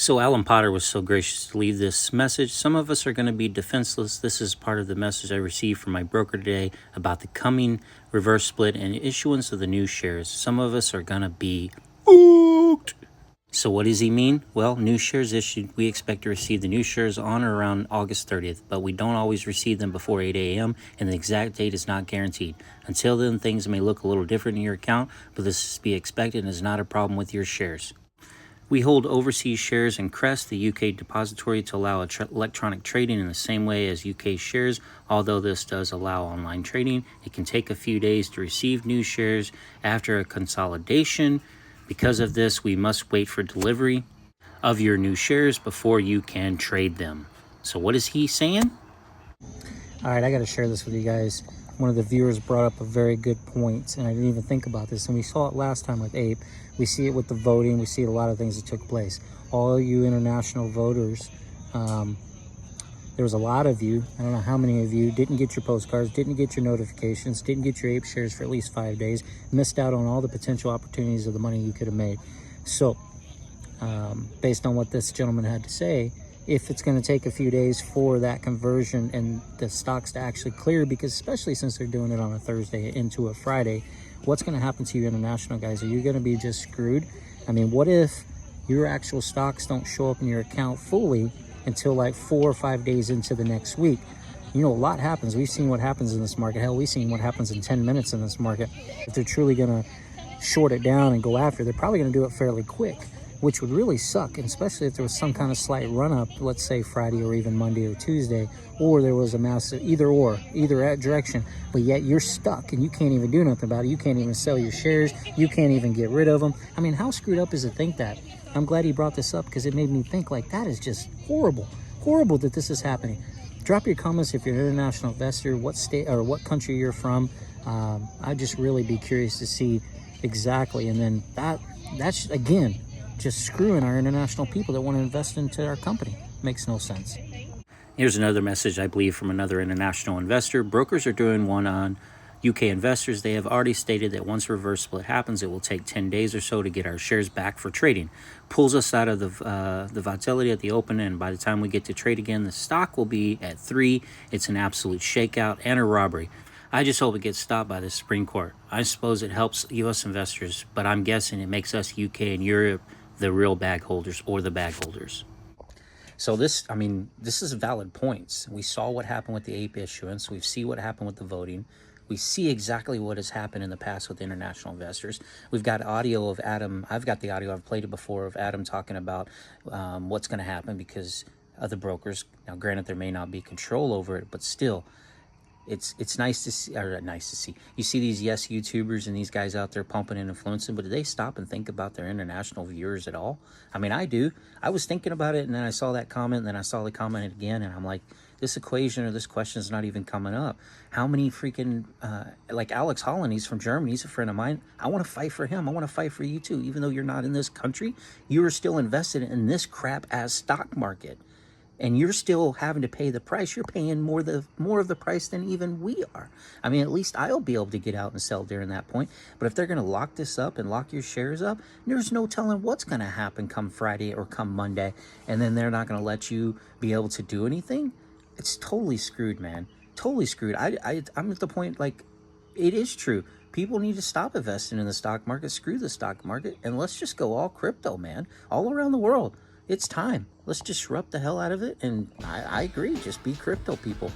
So Alan Potter was so gracious to leave this message. Some of us are going to be defenseless. This is part of the message I received from my broker today about the coming reverse split and issuance of the new shares. Some of us are going to be ooked. So what does he mean? Well, new shares issued. We expect to receive the new shares on or around August 30th, but we don't always receive them before 8 a.m., and the exact date is not guaranteed. Until then, things may look a little different in your account, but this is to be expected and is not a problem with your shares. We hold overseas shares in Crest, the UK depository, to allow electronic trading in the same way as UK shares. Although this does allow online trading, it can take a few days to receive new shares after a consolidation. Because of this, we must wait for delivery of your new shares before you can trade them. So what is he saying? All right, I got to share this with you guys. One of the viewers brought up a very good point, and I didn't even think about this. And we saw it last time with Ape. We see it with the voting. We see it a lot of things that took place. All you international voters, there was a lot of you, I don't know how many of you, didn't get your postcards, didn't get your notifications, didn't get your Ape shares for at least 5 days, missed out on all the potential opportunities of the money you could have made. So, based on what this gentleman had to say, if it's going to take a few days for that conversion and the stocks to actually clear, because especially since they're doing it on a Thursday into a Friday, what's going to happen to you international guys? Are you going to be just screwed? I mean, what if your actual stocks don't show up in your account fully until like 4 or 5 days into the next week? You know, a lot happens. We've seen what happens in this market. Hell, we've seen what happens in 10 minutes in this market. If they're truly going to short it down and go after, they're probably going to do it fairly quick, which would really suck, and especially if there was some kind of slight run-up, let's say Friday or even Monday or Tuesday, or there was a massive either direction, but yet you're stuck and you can't even do nothing about it. You can't even sell your shares. You can't even get rid of them. I mean, how screwed up is to think that? I'm glad he brought this up because it made me think, like, that is just horrible. Horrible that this is happening. Drop your comments if you're an international investor, what state or what country you're from. I'd just really be curious to see exactly. And then that's, again, just screwing our international people that want to invest into our company. Makes no sense. Here's another message, I believe, from another international investor. Brokers are doing one on UK investors. They have already stated that once reverse split happens, it will take 10 days or so to get our shares back for trading. Pulls us out of the volatility at the open, and by the time we get to trade again, the stock will be at 3. It's an absolute shakeout and a robbery. I just hope it gets stopped by the Supreme Court. I suppose it helps U.S. investors, but I'm guessing it makes us UK and Europe the real bag holders or the bag holders. So this is valid points. We saw what happened with the Ape issuance. We see what happened with the voting. We see exactly what has happened in the past with international investors. We've got audio of Adam. I've got the audio. I've played it before of Adam talking about what's going to happen because of the brokers. Now, granted, there may not be control over it, but still, it's nice to see, or nice to see. You see these YouTubers and these guys out there pumping and influencing, but do they stop and think about their international viewers at all? I mean, I do. I was thinking about it, and then I saw that comment, and then I saw the comment again, and I'm like, this equation or this question is not even coming up. How many freaking, like Alex Holland, he's from Germany, he's a friend of mine. I want to fight for him. I want to fight for you too. Even though you're not in this country, you are still invested in this crap-ass stock market. And you're still having to pay the price. You're paying more of the price than even we are. I mean, at least I'll be able to get out and sell during that point. But if they're going to lock this up and lock your shares up, there's no telling what's going to happen come Friday or come Monday. And then they're not going to let you be able to do anything. It's totally screwed, man. Totally screwed. I'm at the point, like, it is true. People need to stop investing in the stock market. Screw the stock market. And let's just go all crypto, man. All around the world. It's time. Let's disrupt the hell out of it. And I agree. Just be crypto, people.